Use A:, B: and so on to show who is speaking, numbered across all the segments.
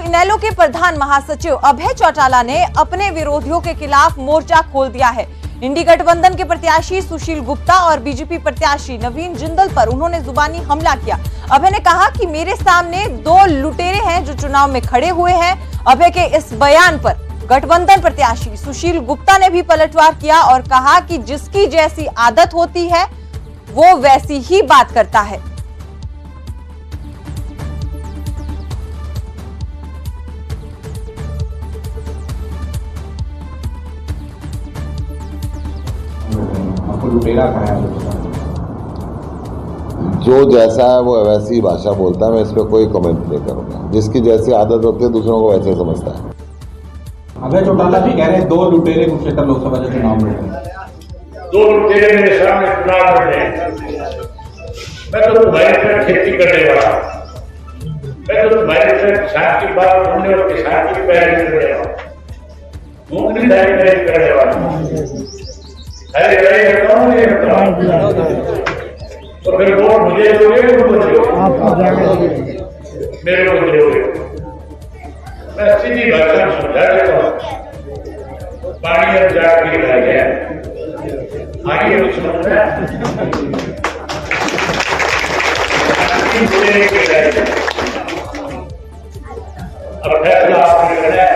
A: इनेलो के प्रधान महासचिव अभय चौटाला ने अपने विरोधियों के खिलाफ मोर्चा खोल दिया है। इंडी गठबंधन के प्रत्याशी सुशील गुप्ता और बीजेपी प्रत्याशी नवीन जिंदल पर उन्होंने जुबानी हमला किया। अभय ने कहा कि मेरे सामने दो लुटेरे हैं जो चुनाव में खड़े हुए हैं। अभय के इस बयान पर गठबंधन प्रत्याशी सुशील गुप्ता ने भी पलटवार किया और कहा कि जिसकी जैसी आदत होती है वो वैसी ही बात करता है।
B: जो जैसा है वो वैसी ही भाषा बोलता है, मैं इस पर कोई कमेंट नहीं करूंगा। जिसकी जैसी आदत होती है दूसरों को वैसे समझता है।
C: अभय चौटाला जी कह रहे हैं 2 लुटेरे कुरुक्षेत्र लोकसभा के चुनाव में लड़े।
D: 2 लुटेरे मेरे सामने चुनाव लड़े। मैं तो तुम्हारे से खेती करने वाला, मैं तो तुम्हारे से किसान की बात सुनने और किसान की पहल करने वाला, मूंगफली करने वाला। अरे तो फिर वोट मुझे दोगे, मेरे को दोगे। मैं सीधी भाषा में समझा देता हूँ। पानी अब जाके गिरा गया, आगे कुछ समझ में अब फैसला आपने करना है।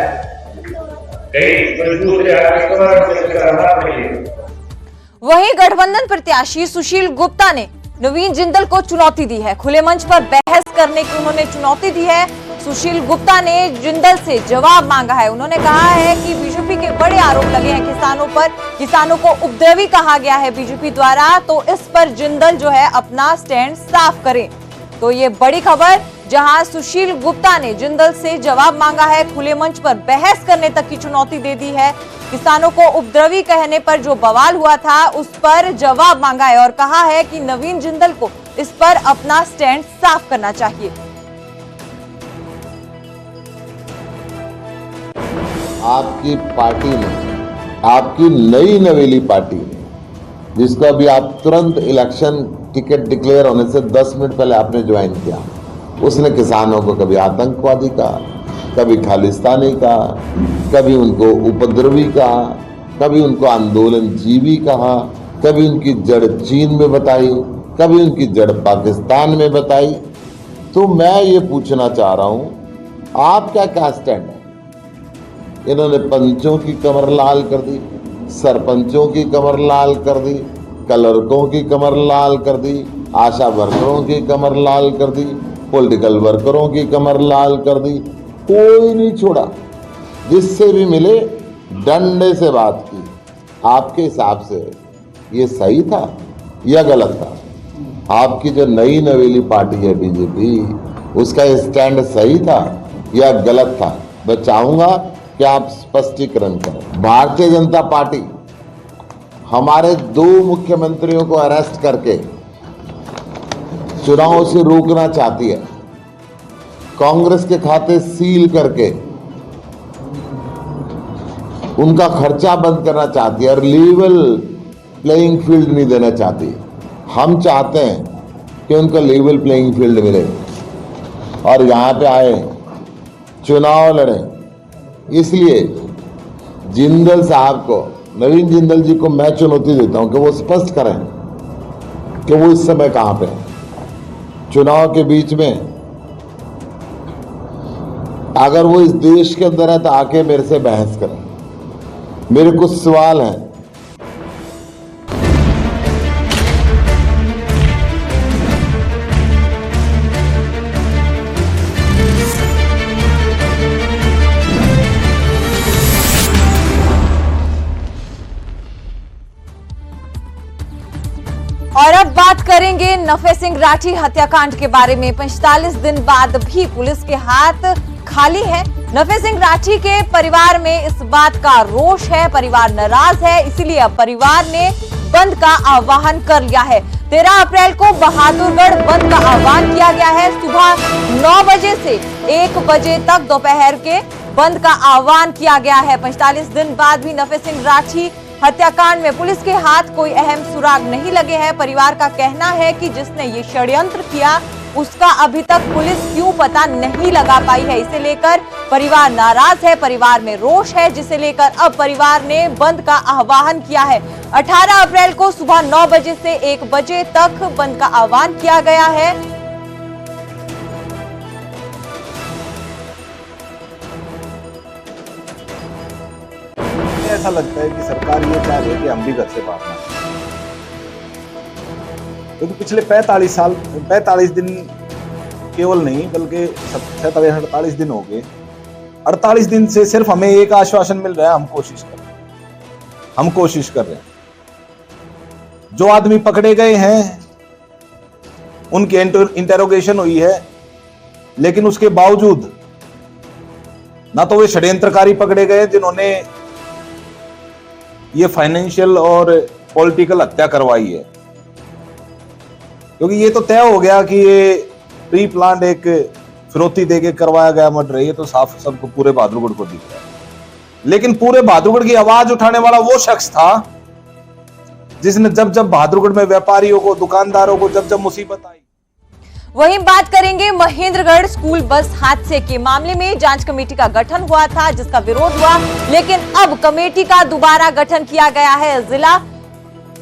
D: कहीं दूसरे आगे करना पड़ेगा।
A: वहीं गठबंधन प्रत्याशी सुशील गुप्ता ने नवीन जिंदल को चुनौती दी है। खुले मंच पर बहस करने की उन्होंने चुनौती दी है। सुशील गुप्ता ने जिंदल से जवाब मांगा है। उन्होंने कहा है कि बीजेपी के बड़े आरोप लगे हैं किसानों पर, किसानों को उपद्रवी कहा गया है बीजेपी द्वारा, तो इस पर जिंदल जो है अपना स्टैंड साफ करें। तो ये बड़ी खबर, जहां सुशील गुप्ता ने जिंदल से जवाब मांगा है, खुले मंच पर बहस करने तक की चुनौती दे दी है। किसानों को उपद्रवी कहने पर जो बवाल हुआ था उस पर जवाब मांगा है और कहा है कि नवीन जिंदल को इस पर अपना स्टैंड साफ करना चाहिए।
B: आपकी पार्टी ने, आपकी नई नवेली पार्टी ने, जिसको अभी आप तुरंत इलेक्शन टिकट डिक्लेयर होने से 10 मिनट पहले आपने ज्वाइन किया, उसने किसानों को कभी आतंकवादी कहा, कभी खालिस्तानी कहा, कभी उनको उपद्रवी कहा, कभी उनको आंदोलन जीवी कहा, कभी उनकी जड़ चीन में बताई, कभी उनकी जड़ पाकिस्तान में बताई। तो मैं ये पूछना चाह रहा हूं, आपका क्या स्टैंड है? इन्होंने पंचों की कमर लाल कर दी, सरपंचों की कमर लाल कर दी, क्लर्कों की कमर लाल कर दी, आशा वर्करों की कमर लाल कर दी, पॉलिटिकल वर्करों की कमर लाल कर दी। कोई नहीं छोड़ा। जिससे भी मिले डंडे से बात की। आपके हिसाब से ये सही था या गलत था? आपकी जो नई नवेली पार्टी है बीजेपी, उसका स्टैंड सही था या गलत था? मैं चाहूंगा कि आप स्पष्टीकरण करें। भारतीय जनता पार्टी हमारे 2 मुख्यमंत्रियों को अरेस्ट करके चुनाव से रोकना चाहती है, कांग्रेस के खाते सील करके उनका खर्चा बंद करना चाहती है और लेवल प्लेइंग फील्ड नहीं देना चाहती। हम चाहते हैं कि उनको लेवल प्लेइंग फील्ड मिले और यहाँ पे आए, चुनाव लड़ें। इसलिए जिंदल साहब को, नवीन जिंदल जी को मैं चुनौती देता हूं कि वो स्पष्ट करें कि वो इस समय कहां पे हैं। चुनाव के बीच में अगर वो इस देश के अंदर है तो आके मेरे से बहस करें। मेरे कुछ सवाल हैं।
A: और अब बात करेंगे नफे सिंह राठी हत्याकांड के बारे में। 45 दिन बाद भी पुलिस के हाथ खाली है। नफे सिंह राठी के परिवार में इस बात का रोष है, परिवार नाराज है, इसीलिए अब परिवार ने बंद का आह्वान कर लिया है। 13 अप्रैल को बहादुरगढ़ बंद का आह्वान किया गया है। सुबह 9 बजे से 1 बजे तक दोपहर के बंद का आह्वान किया गया है। 45 दिन बाद भी नफे सिंह राठी हत्याकांड में पुलिस के हाथ कोई अहम सुराग नहीं लगे हैं। परिवार का कहना है कि जिसने ये षड्यंत्र किया उसका अभी तक पुलिस क्यों पता नहीं लगा पाई है। इसे लेकर परिवार नाराज है, परिवार में रोष है, जिसे लेकर अब परिवार ने बंद का आह्वान किया है। 18 अप्रैल को सुबह 9 बजे से 1 बजे तक बंद का आह्वान किया गया है।
E: ऐसा लगता है कि सरकार ये चाह रही है कि हम भी घर से बाहर ना, क्योंकि पिछले 45 दिन केवल नहीं बल्कि 47-48 दिन हो गए। 48 दिन से सिर्फ हमें एक आश्वासन मिल रहा है, हम कोशिश कर रहे हैं। जो आदमी पकड़े गए हैं उनकी इंटेरोगेशन हुई है, लेकिन उसके बावजूद ना तो वे षड्यंत्रकारी पकड़े गए जिन्होंने ये फाइनेंशियल और पॉलिटिकल हत्या करवाई है, क्योंकि ये तो तय हो गया कि ये प्री प्लान एक फिरौती देके करवाया गया मर्डर है। ये तो साफ सबको पूरे बहादुरगढ़ को दिख रहा है। लेकिन पूरे बहादुरगढ़ की आवाज उठाने वाला वो शख्स था जिसने जब जब बहादुरगढ़ में व्यापारियों को, दुकानदारों को जब मुसीबत आई।
A: वहीं बात करेंगे महेंद्रगढ़ स्कूल बस हादसे के मामले में। जांच कमेटी का गठन हुआ था जिसका विरोध हुआ, लेकिन अब कमेटी का दोबारा गठन किया गया है। जिला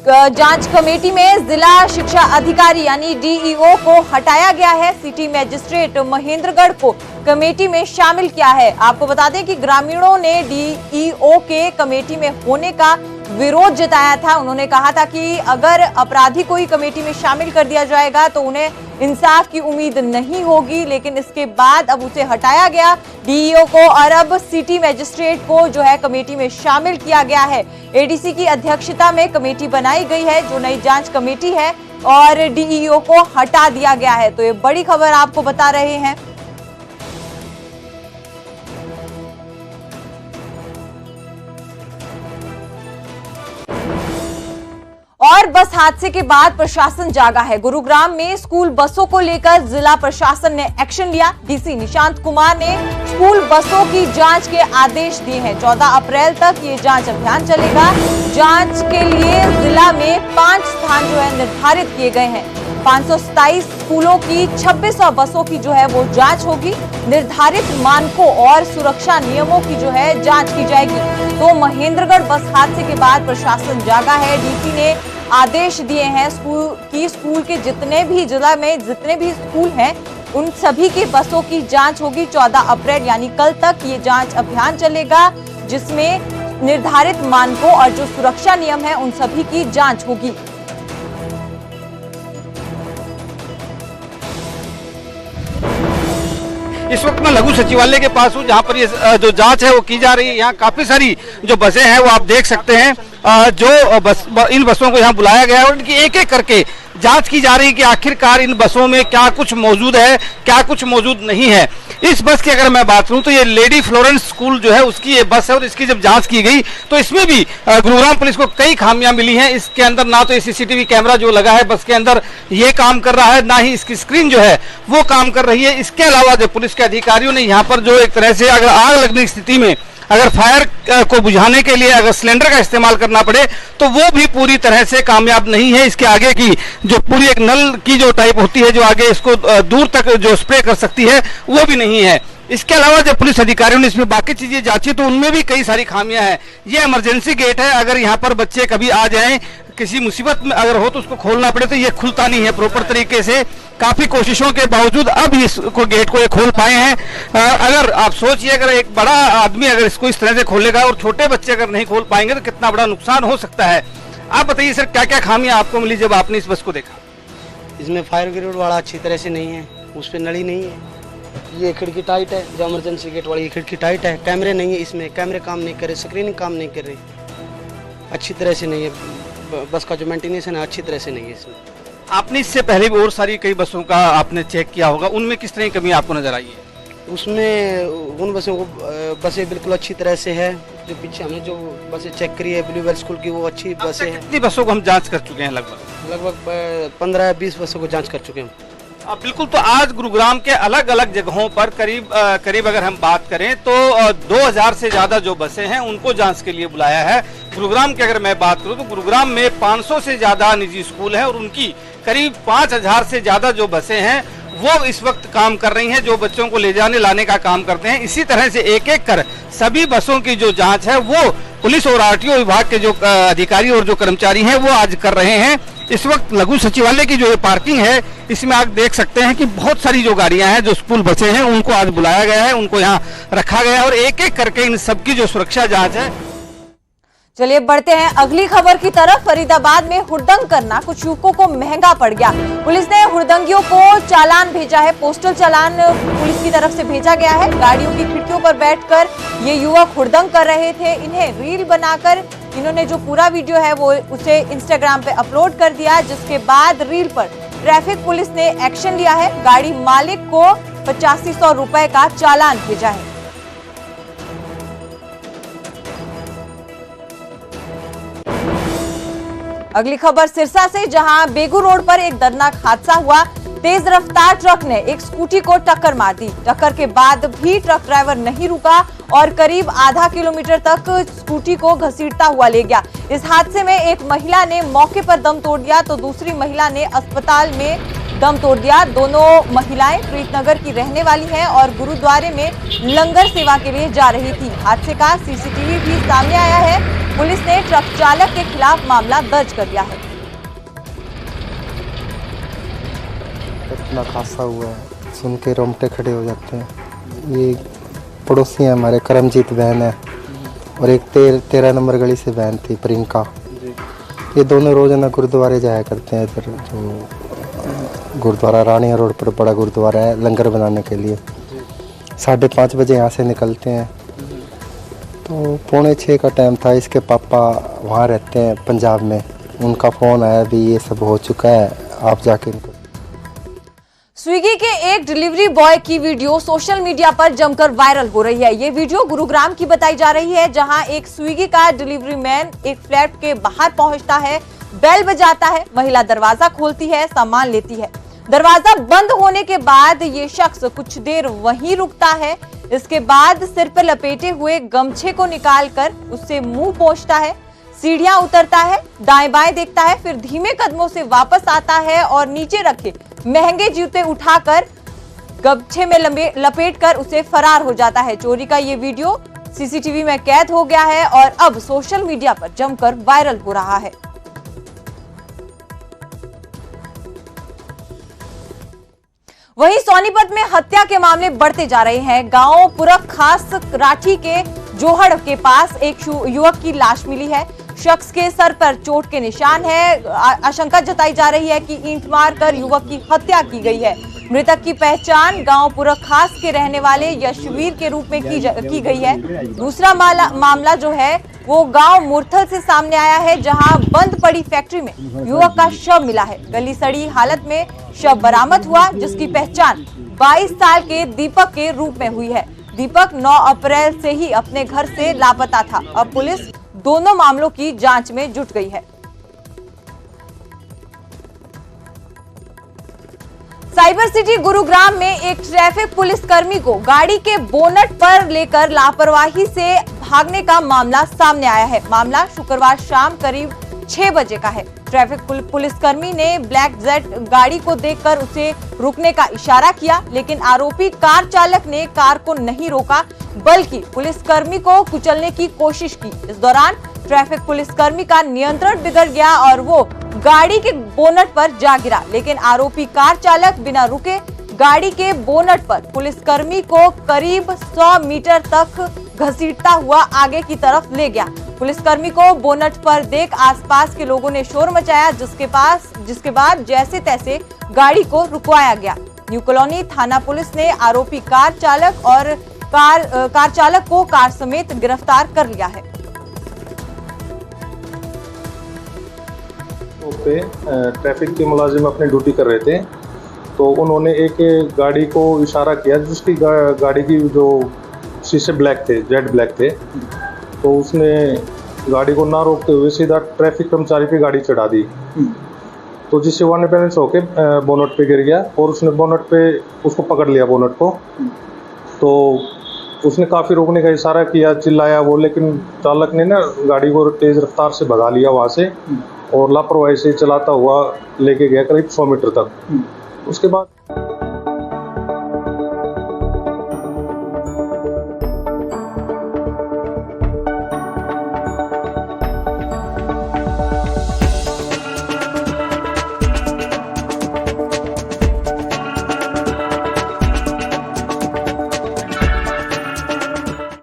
A: जांच कमेटी में जिला शिक्षा अधिकारी यानी डीईओ को हटाया गया है। सिटी मजिस्ट्रेट महेंद्रगढ़ को कमेटी में शामिल किया है। आपको बता दें कि ग्रामीणों ने डीईओ के कमेटी में होने का विरोध जताया था। उन्होंने कहा था कि अगर अपराधी को ही कमेटी में शामिल कर दिया जाएगा तो उन्हें इंसाफ की उम्मीद नहीं होगी, लेकिन इसके बाद अब उसे हटाया गया डीईओ को और अब सिटी मजिस्ट्रेट को जो है कमेटी में शामिल किया गया है। एडीसी की अध्यक्षता में कमेटी बनाई गई है जो नई जांच कमेटी है, और डीईओ को हटा दिया गया है। तो ये बड़ी खबर आपको बता रहे हैं। और बस हादसे के बाद प्रशासन जागा है। गुरुग्राम में स्कूल बसों को लेकर जिला प्रशासन ने एक्शन लिया। डीसी निशांत कुमार ने स्कूल बसों की जांच के आदेश दिए हैं। 14 अप्रैल तक ये जांच अभियान चलेगा। जांच के लिए जिला में 5 स्थान जो है निर्धारित किए गए हैं। 527 स्कूलों की 2600 बसों की जो है वो जांच होगी। निर्धारित मानकों और सुरक्षा नियमों की जो है जांच की जाएगी। तो महेंद्रगढ़ बस हादसे के बाद प्रशासन जागा है। डीसी ने आदेश दिए हैं स्कूल के जितने भी जिला में जितने भी स्कूल हैं उन सभी की बसों की जांच होगी। 14 अप्रैल यानी कल तक ये जांच अभियान चलेगा, जिसमें निर्धारित मानकों और जो सुरक्षा नियम है उन सभी की जांच होगी।
F: इस वक्त मैं लघु सचिवालय के पास हूँ जहाँ पर ये जो जांच है वो की जा रही है। यहाँ काफी सारी जो बसें हैं वो आप देख सकते हैं। इन बसों को यहाँ बुलाया गया है और इनकी एक एक करके जांच की जा रही है कि आखिरकार इन बसों में क्या कुछ मौजूद है, क्या कुछ मौजूद नहीं है। इस बस की अगर मैं बात करूं तो ये लेडी फ्लोरेंस स्कूल जो है उसकी ये बस है, और इसकी जब जांच की गई तो इसमें भी गुरुग्राम पुलिस को कई खामियां मिली हैं। इसके अंदर ना तो ये सीसीटीवी कैमरा जो लगा है बस के अंदर ये काम कर रहा है, ना ही इसकी स्क्रीन जो है वो काम कर रही है। इसके अलावा जो पुलिस के अधिकारियों ने यहाँ पर जो एक तरह से अगर आग लगने की स्थिति में अगर फायर को बुझाने के लिए अगर सिलेंडर का इस्तेमाल करना पड़े तो वो भी पूरी तरह से कामयाब नहीं है। इसके आगे की जो पूरी एक नल की जो टाइप होती है जो आगे इसको दूर तक जो स्प्रे कर सकती है वो भी नहीं है। इसके अलावा जब पुलिस अधिकारियों ने इसमें बाकी चीजें जांची तो उनमें भी कई सारी खामियां हैं। ये इमरजेंसी गेट है, अगर यहाँ पर बच्चे कभी आ जाएं, किसी मुसीबत में अगर हो तो उसको खोलना पड़े तो ये खुलता नहीं है प्रॉपर तरीके से। काफी कोशिशों के बावजूद अब इसको गेट को ये खोल पाए हैं। अगर आप सोचिए अगर एक बड़ा आदमी अगर इसको इस तरह से खोलेगा और छोटे बच्चे अगर नहीं खोल पाएंगे तो कितना बड़ा नुकसान हो सकता है। आप बताइए सर, क्या क्या खामियां आपको मिली जब आपने इस बस को देखा?
G: इसमें फायर ग्रेड वाला अच्छी तरह से नहीं है, उस पर नली नहीं है, ये खिड़की टाइट है, जो इमरजेंसी गेट वाली खिड़की टाइट है, कैमरे नहीं है, इसमें कैमरे काम नहीं कर रहे, स्क्रीनिंग काम नहीं कर रही, अच्छी तरह से नहीं है। बस का जो मेंटेनेंस है अच्छी तरह से नहीं है इसमें।
F: आपने इससे पहले भी और सारी कई बसों का आपने चेक किया होगा, उनमें किस तरह की कमी आपको नजर आई है?
G: उसमें उन बसों को बसें बिल्कुल अच्छी तरह से है। जो पीछे हमने जो बसें चेक करी है ब्लू वेल स्कूल की वो अच्छी बसें हैं।
F: कितनी बसों को हम जांच कर चुके हैं?
G: लगभग 15-20 बसों को जांच कर चुके हैं।
F: बिल्कुल। तो आज गुरुग्राम के अलग अलग जगहों पर करीब अगर हम बात करें तो 2000 से ज्यादा जो बसें हैं उनको जांच के लिए बुलाया है। गुरुग्राम की अगर मैं बात करूं तो गुरुग्राम में 500 से ज्यादा निजी स्कूल हैं और उनकी करीब 5000 से ज्यादा जो बसें हैं वो इस वक्त काम कर रही हैं, जो बच्चों को ले जाने लाने का काम करते हैं। इसी तरह से एक एक कर सभी बसों की जो जांच है वो पुलिस और आरटीओ विभाग के जो अधिकारी और जो कर्मचारी हैं वो आज कर रहे हैं। इस वक्त लघु सचिवालय की जो ये पार्किंग है, इसमें आप देख सकते हैं कि बहुत सारी जो गाड़ियां हैं, जो स्कूल बसें हैं, उनको आज बुलाया गया है, उनको यहाँ रखा गया है और एक एक करके इन सबकी जो सुरक्षा जांच है।
A: चलिए बढ़ते हैं अगली खबर की तरफ। फरीदाबाद में हुड़दंग करना कुछ युवकों को महंगा पड़ गया। पुलिस ने हुड़दंगियों को चालान भेजा है। पोस्टल चालान पुलिस की तरफ से भेजा गया है। गाड़ियों की खिड़कियों पर बैठकर ये युवक हुड़दंग कर रहे थे। इन्हें रील बनाकर इन्होंने जो पूरा वीडियो है वो उसे इंस्टाग्राम पे अपलोड कर दिया, जिसके बाद रील पर ट्रैफिक पुलिस ने एक्शन लिया है। गाड़ी मालिक को 8500 रुपए का चालान भेजा है। अगली खबर सिरसा से, जहां बेगू रोड पर एक दर्दनाक हादसा हुआ। तेज रफ्तार ट्रक ने एक स्कूटी को टक्कर मार दी। टक्कर के बाद भी ट्रक ड्राइवर नहीं रुका और करीब आधा किलोमीटर तक स्कूटी को घसीटता हुआ ले गया। इस हादसे में एक महिला ने मौके पर दम तोड़ दिया तो दूसरी महिला ने अस्पताल में दम तोड़ दिया। दोनों महिलाएं प्रीतनगर की रहने वाली हैं और गुरुद्वारे में लंगर सेवा के लिए जा रही थी। हादसे का सीसीटीवी भी सामने आया है। पुलिस ने ट्रक चालक के खिलाफ मामला दर्ज कर लिया है।
H: इतना हादसा हुआ है, सुन के रोंगटे खड़े हो जाते हैं। ये पड़ोसी हैं हमारे, करमजीत बहन है और एक 13 नंबर गली से बहन थी प्रियंका। ये दोनों रोजाना गुरुद्वारे जाया करते हैं। इधर जो गुरुद्वारा रानिया रोड पर बड़ा गुरुद्वारा है, लंगर बनाने के लिए 5:30 बजे यहाँ से निकलते हैं। तो 5:45 का टाइम था। इसके पापा वहाँ रहते हैं पंजाब में। उनका फ़ोन आया भी ये सब हो चुका है, आप जाके इनको।
A: स्विगी के एक डिलीवरी बॉय की वीडियो सोशल मीडिया पर जमकर वायरल हो रही है। ये वीडियो गुरुग्राम की बताई जा रही है, जहां एक स्विगी का डिलीवरी मैन एक फ्लैट के बाहर पहुंचता है, बेल बजाता है, महिला दरवाजा खोलती है, सामान लेती है। दरवाजा बंद होने के बाद ये शख्स कुछ देर वहीं रुकता है। इसके बाद सिर पर लपेटे हुए गमछे को निकालकर उससे मुंह पोंछता है, सीढ़ियां उतरता है, दाएं बाएं देखता है, फिर धीमे कदमों से वापस आता है और नीचे रखे महंगे जूते उठाकर गमछे में लपेटकर उसे फरार हो जाता है। चोरी का ये वीडियो सीसीटीवी में कैद हो गया है और अब सोशल मीडिया पर जमकर वायरल हो रहा है। वहीं सोनीपत में हत्या के मामले बढ़ते जा रहे हैं। गांव पुरख खास राठी के जोहड़ के पास एक युवक की लाश मिली है। शख्स के सर पर चोट के निशान है। आशंका जताई जा रही है कि ईंट मारकर युवक की हत्या की गई है। मृतक की पहचान गांव पुरख खास के रहने वाले यशवीर के रूप में की गई है। दूसरा मामला जो है वो गांव मुरथल से सामने आया है, जहां बंद पड़ी फैक्ट्री में युवक का शव मिला है। गली सड़ी हालत में शव बरामद हुआ, जिसकी पहचान 22 साल के दीपक के रूप में हुई है। दीपक 9 अप्रैल से ही अपने घर से लापता था। अब पुलिस दोनों मामलों की जांच में जुट गई है। साइबर सिटी गुरुग्राम में एक ट्रैफिक पुलिसकर्मी को गाड़ी के बोनट पर लेकर लापरवाही से भागने का मामला सामने आया है। मामला शुक्रवार शाम करीब 6 बजे का है। ट्रैफिक पुलिसकर्मी ने ब्लैक जेट गाड़ी को देखकर उसे रुकने का इशारा किया, लेकिन आरोपी कार चालक ने कार को नहीं रोका बल्कि पुलिसकर्मी को कुचलने की कोशिश की। इस दौरान ट्रैफिक पुलिसकर्मी का नियंत्रण बिगड़ गया और वो गाड़ी के बोनट पर जा गिरा, लेकिन आरोपी कार चालक बिना रुके गाड़ी के बोनट पर पुलिसकर्मी को करीब 100 मीटर तक घसीटता हुआ आगे की तरफ ले गया। पुलिसकर्मी को बोनट पर देख आसपास के लोगों ने शोर मचाया, जिसके बाद जैसे तैसे गाड़ी को रुकवाया गया। न्यू कॉलोनी थाना पुलिस ने आरोपी कार चालक और कार चालक को कार समेत गिरफ्तार कर लिया है।
I: पे ट्रैफिक के मुलाजिम अपनी ड्यूटी कर रहे थे, तो उन्होंने एक गाड़ी को इशारा किया जिसकी गाड़ी की जो शीशे ब्लैक थे, जेड ब्लैक थे, तो उसने गाड़ी को ना रोकते हुए सीधा ट्रैफिक कर्मचारी पे गाड़ी चढ़ा दी, तो जिससे वो अनबैलेंस होके बोनट पे गिर गया और उसने बोनट पे उसको पकड़ लिया बोनट को। तो उसने काफ़ी रोकने का इशारा किया, चिल्लाया वो, लेकिन चालक ने ना गाड़ी को तेज़ रफ्तार से भगा लिया वहाँ से और लापरवाही से चलाता हुआ लेके गया करीब 100 मीटर तक। उसके बाद